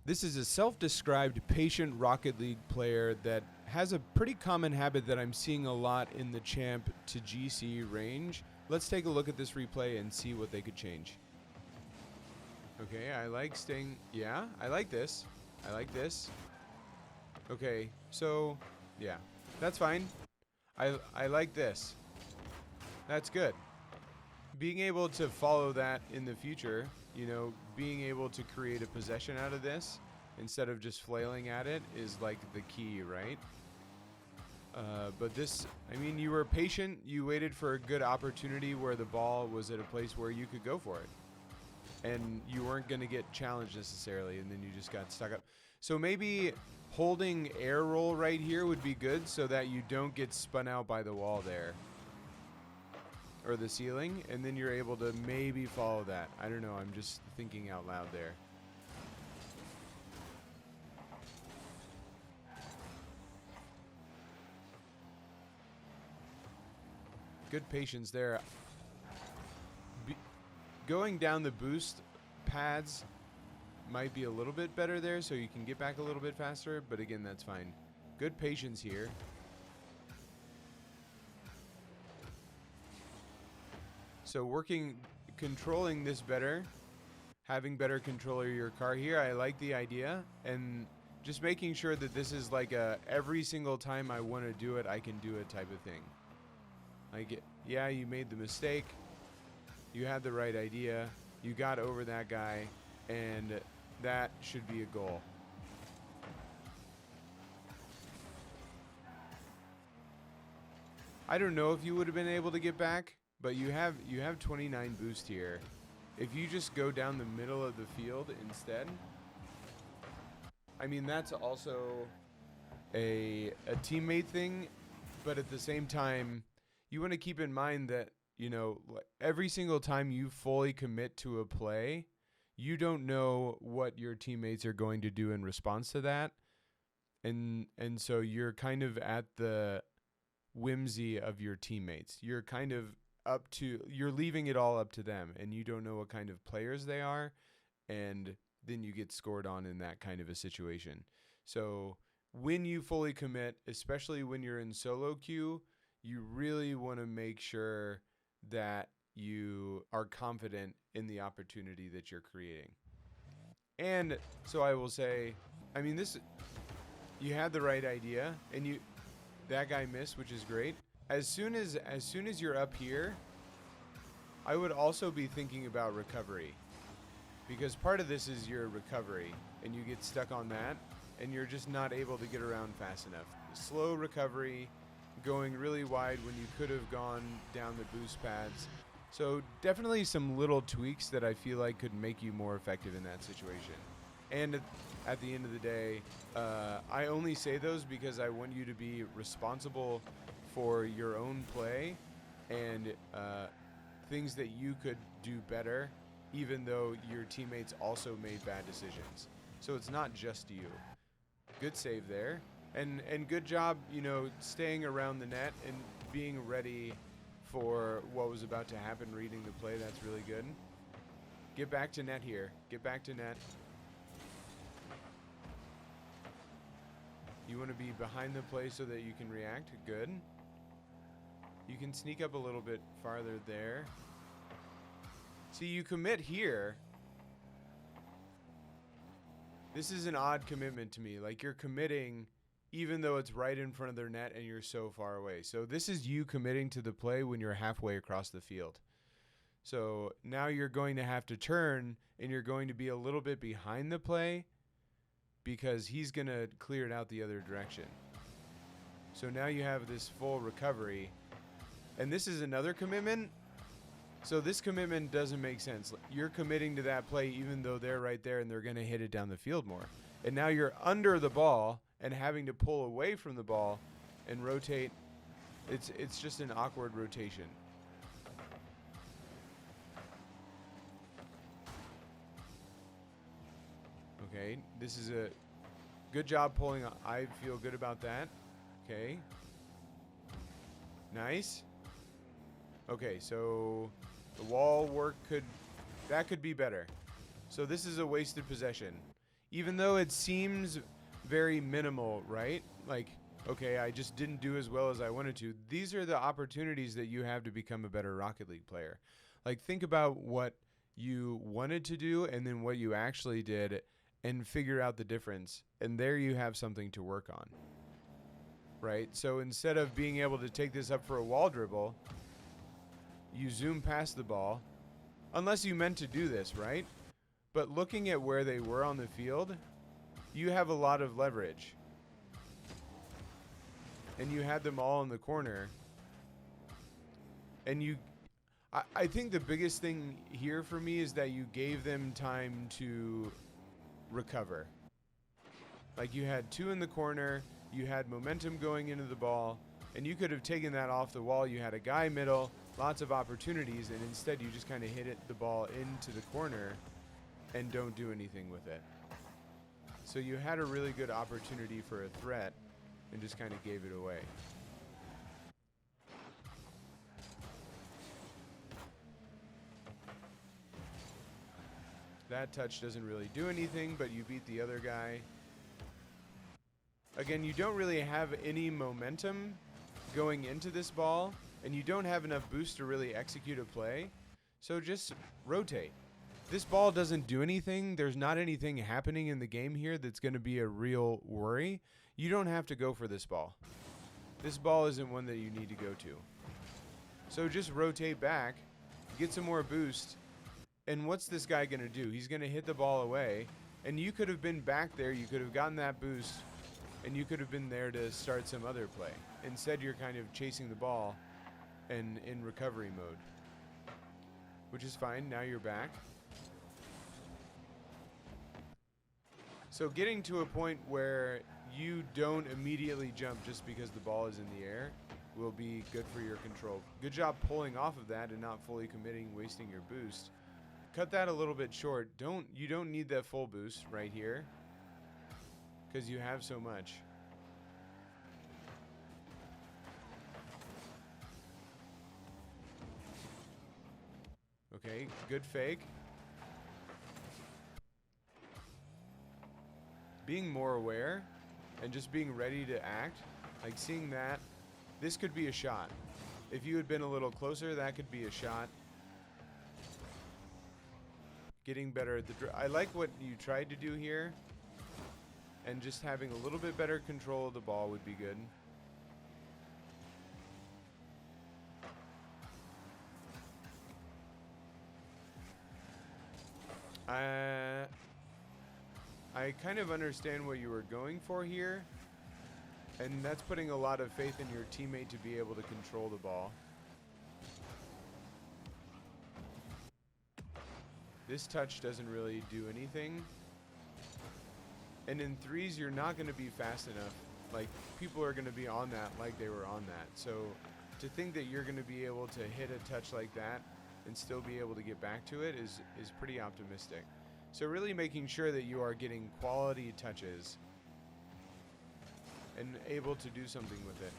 This is a self-described patient Rocket League player that has a pretty common habit that I'm seeing a lot in the champ to GC range. Let's take a look at this replay and see what they could change. Okay, I like staying... Yeah, I like this. I like this. Okay, so... Yeah, that's fine. I like this. That's good. Being able to follow that in the future, you know, being able to create a possession out of this instead of just flailing at it is like the key, right? But this, I mean, you were patient. You waited for a good opportunity where the ball was at a place where you could go for it. And you weren't going to get challenged necessarily, and then you just got stuck up. So maybe holding air roll right here would be good so that you don't get spun out by the wall there. Or the ceiling, and then you're able to maybe follow that. I don't know, I'm just thinking out loud there. Good patience there. Going down the boost pads might be a little bit better there, so you can get back a little bit faster, but again, that's fine. Good patience here. So controlling this better, having better control of your car here, I like the idea, and just making sure that this is like a every single time I want to do it, I can do it type of thing. Like, yeah, you made the mistake, you had the right idea, you got over that guy, and that should be a goal. I don't know if you would have been able to get back, but you have 29 boost here. If you just go down the middle of the field instead, I mean, that's also a teammate thing, but at the same time, you want to keep in mind that, you know, every single time you fully commit to a play, you don't know what your teammates are going to do in response to that. And so you're kind of at the whimsy of your teammates. You're kind of you're leaving it all up to them, and you don't know what kind of players they are, and then you get scored on in that kind of a situation. So when you fully commit, especially when you're in solo queue, you really want to make sure that you are confident in the opportunity that you're creating. And so I will say, I mean, you had the right idea, and that guy missed, which is great. As soon as you're up here, I would also be thinking about recovery, because part of this is your recovery, and you get stuck on that, and you're just not able to get around fast enough. Slow recovery, going really wide when you could have gone down the boost pads. So definitely some little tweaks that I feel like could make you more effective in that situation. And at the end of the day, I only say those because I want you to be responsible for your own play and things that you could do better, even though your teammates also made bad decisions. So it's not just you. Good save there. And good job, you know, staying around the net and being ready for what was about to happen, reading the play. That's really good. Get back to net here. Get back to net. You want to be behind the play so that you can react. Good. You can sneak up a little bit farther there. See, you commit here. This is an odd commitment to me. Like, you're committing even though it's right in front of their net and you're so far away. So this is you committing to the play when you're halfway across the field. So now you're going to have to turn, and you're going to be a little bit behind the play because he's going to clear it out the other direction. So now you have this full recovery. And this is another commitment. So this commitment doesn't make sense. You're committing to that play even though they're right there and they're going to hit it down the field more. And now you're under the ball and having to pull away from the ball and rotate. It's just an awkward rotation. Okay, this is a good job pulling. I feel good about that. Okay. Nice. Okay, so the wall work could be better. So this is a wasted possession. even though it seems very minimal, right? Like, okay, I just didn't do as well as I wanted to. These are the opportunities that you have to become a better Rocket League player. Like, think about what you wanted to do and then what you actually did and figure out the difference. And there you have something to work on, right? So instead of being able to take this up for a wall dribble, you zoom past the ball, unless you meant to do this, right? But looking at where they were on the field, you have a lot of leverage. And you had them all in the corner. And I think the biggest thing here for me is that you gave them time to recover. Like, you had two in the corner, you had momentum going into the ball, and you could have taken that off the wall. You had a guy middle, lots of opportunities, and instead you just kind of hit the ball into the corner and don't do anything with it. So you had a really good opportunity for a threat and just kind of gave it away. That touch doesn't really do anything, but you beat the other guy. Again, you don't really have any momentum going into this ball, and you don't have enough boost to really execute a play. So just rotate. This ball doesn't do anything. There's not anything happening in the game here that's going to be a real worry. You don't have to go for this ball. This ball isn't one that you need to go to. So just rotate back, get some more boost, and what's this guy going to do? He's going to hit the ball away, and you could have been back there. You could have gotten that boost, and you could have been there to start some other play. Instead, you're kind of chasing the ball and in recovery mode, which is fine. Now you're back. So getting to a point where you don't immediately jump just because the ball is in the air will be good for your control. Good job pulling off of that and not fully committing, wasting your boost. Cut that a little bit short. You don't need that full boost right here because you have so much. Okay, good fake. Being more aware and just being ready to act, like seeing that, this could be a shot. If you had been a little closer, that could be a shot. Getting better at the I like what you tried to do here, and just having a little bit better control of the ball would be good. I kind of understand what you were going for here, and that's putting a lot of faith in your teammate to be able to control the ball. This touch doesn't really do anything. And in threes, you're not going to be fast enough. Like, people are going to be on that like they were on that. So to think that you're going to be able to hit a touch like that and still be able to get back to it is pretty optimistic. So really making sure that you are getting quality touches and able to do something with it.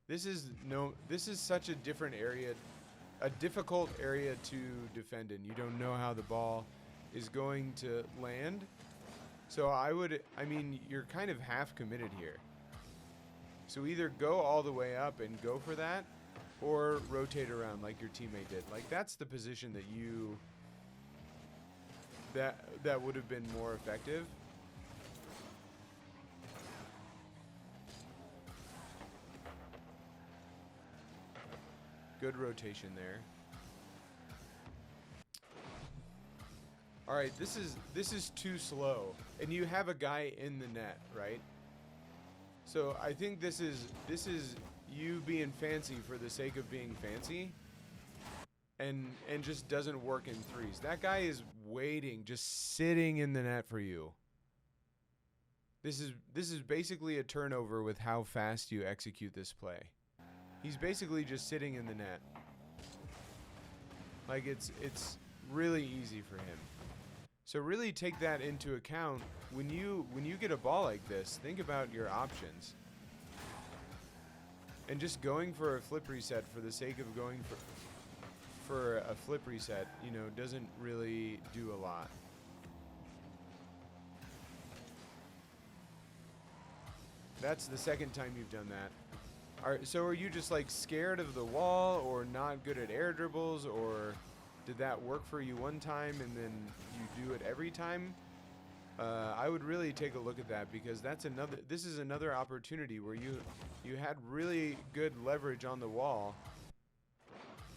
This is such a different area, a difficult area to defend in. You don't know how the ball is going to land. So I mean, you're kind of half committed here. So either go all the way up and go for that, or rotate around like your teammate did. Like, that's the position that that would have been more effective. Good rotation there. All right, this is too slow, and you have a guy in the net, right? So I think this is you being fancy for the sake of being fancy, and just doesn't work in threes. That guy is waiting, just sitting in the net for you. This is basically a turnover with how fast you execute this play. He's basically just sitting in the net. Like, it's really easy for him. So really take that into account when you get a ball like this. Think about your options. And just going for a flip reset for the sake of going for a flip reset, you know, doesn't really do a lot. That's the second time you've done that. So are you just like scared of the wall or not good at air dribbles, or did that work for you one time and then you do it every time? I would really take a look at that, because this is another opportunity where you had really good leverage on the wall.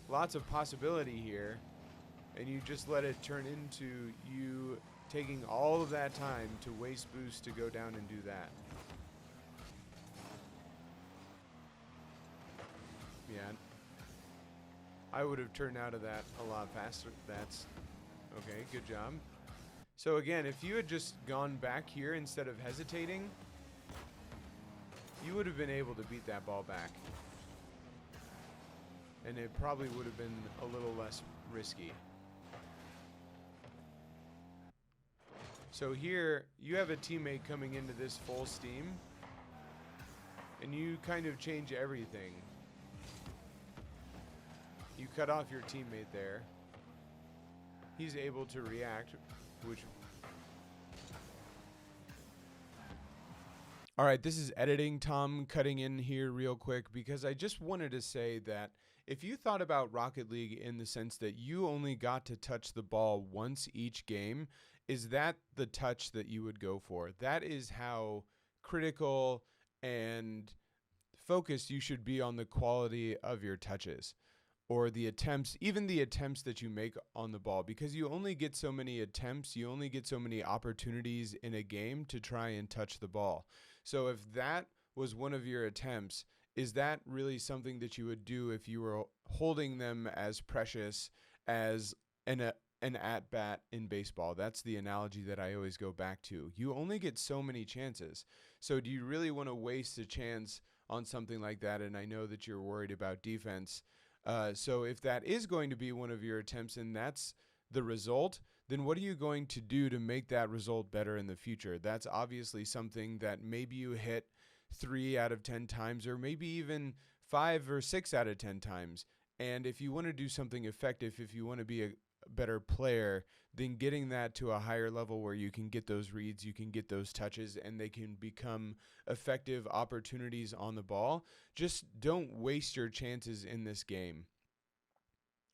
Lots of possibility here, and you just let it turn into you taking all of that time to waste boost to go down and do that. Yeah. I would have turned out of that a lot faster. That's okay. Good job. So again, if you had just gone back here instead of hesitating, you would have been able to beat that ball back. And it probably would have been a little less risky. So here, you have a teammate coming into this full steam, and you kind of change everything. You cut off your teammate there. He's able to react, which... All right, this is editing Tom cutting in here real quick, because I just wanted to say that if you thought about Rocket League in the sense that you only got to touch the ball once each game, is that the touch that you would go for? That is how critical and focused you should be on the quality of your touches, or the attempts, even the attempts that you make on the ball, because you only get so many attempts, you only get so many opportunities in a game to try and touch the ball. So if that was one of your attempts, is that really something that you would do if you were holding them as precious as an at-bat in baseball? That's the analogy that I always go back to. You only get so many chances. So do you really want to waste a chance on something like that? And I know that you're worried about defense. So if that is going to be one of your attempts and that's the result, then what are you going to do to make that result better in the future? That's obviously something that maybe you hit 3 out of 10 times, or maybe even 5 or 6 out of 10 times. And if you want to do something effective, if you want to be a better player, then getting that to a higher level where you can get those reads, you can get those touches, and they can become effective opportunities on the ball. Just don't waste your chances in this game.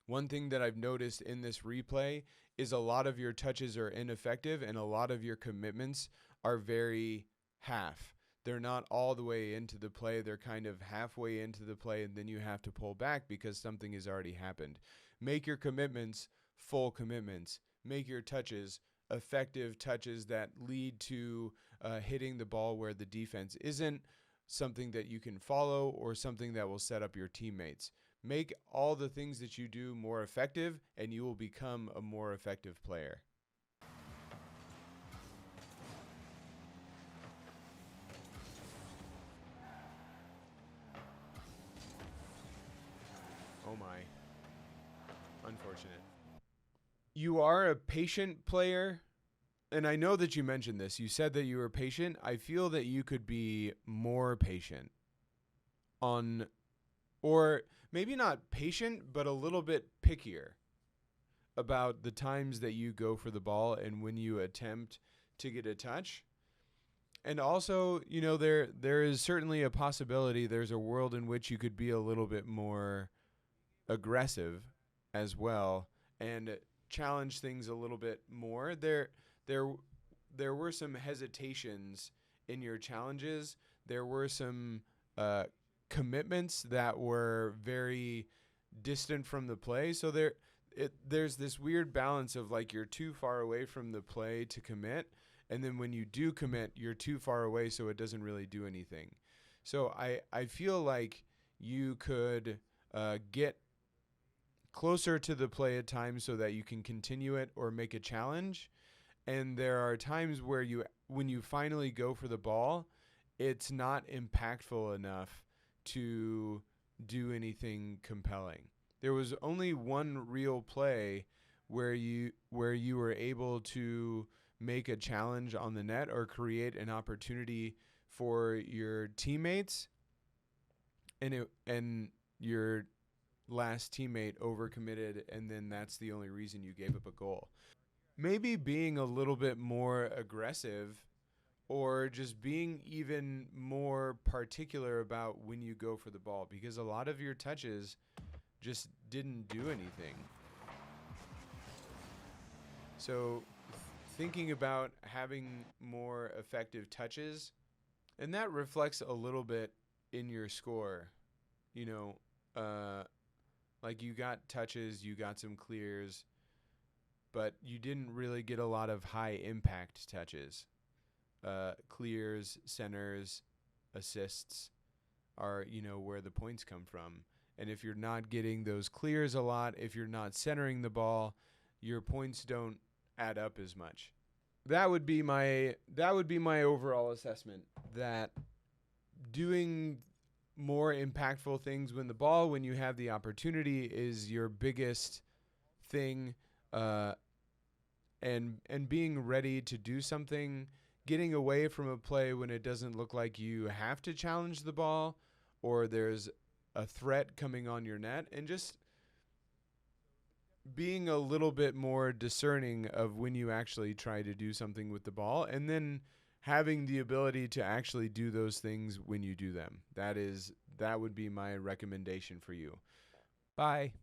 One thing that I've noticed in this replay is a lot of your touches are ineffective and a lot of your commitments are very half. They're not all the way into the play. They're kind of halfway into the play, and then you have to pull back because something has already happened. Make your commitments full commitments. Make your touches effective touches that lead to hitting the ball where the defense isn't, something that you can follow, or something that will set up your teammates. Make all the things that you do more effective, and you will become a more effective player. Oh my. Unfortunate. You are a patient player, and I know that you mentioned this. You said that you were patient. I feel that you could be more patient on, or maybe not patient, but a little bit pickier about the times that you go for the ball and when you attempt to get a touch. And also, you know, there is certainly a possibility, there's a world in which you could be a little bit more aggressive as well and challenge things a little bit more. There were some hesitations in your challenges. There were some commitments that were very distant from the play. So there's this weird balance of like you're too far away from the play to commit, and then when you do commit, you're too far away, so it doesn't really do anything. So I feel like you could get closer to the play at times so that you can continue it or make a challenge. And there are times where when you finally go for the ball, it's not impactful enough to do anything compelling. There was only one real play where you were able to make a challenge on the net or create an opportunity for your teammates, and your last teammate overcommitted, and then that's the only reason you gave up a goal. Maybe being a little bit more aggressive or just being even more particular about when you go for the ball, because a lot of your touches just didn't do anything. So thinking about having more effective touches, and that reflects a little bit in your score. You know, like you got touches, you got some clears, but you didn't really get a lot of high impact touches. Clears, centers, assists are, where the points come from. And if you're not getting those clears a lot, if you're not centering the ball, your points don't add up as much. That would be my overall assessment, that doing more impactful things when the ball, when you have the opportunity, is your biggest thing. And being ready to do something, getting away from a play when it doesn't look like you have to challenge the ball or there's a threat coming on your net, and just being a little bit more discerning of when you actually try to do something with the ball, and then having the ability to actually do those things when you do them. That would be my recommendation for you. Bye.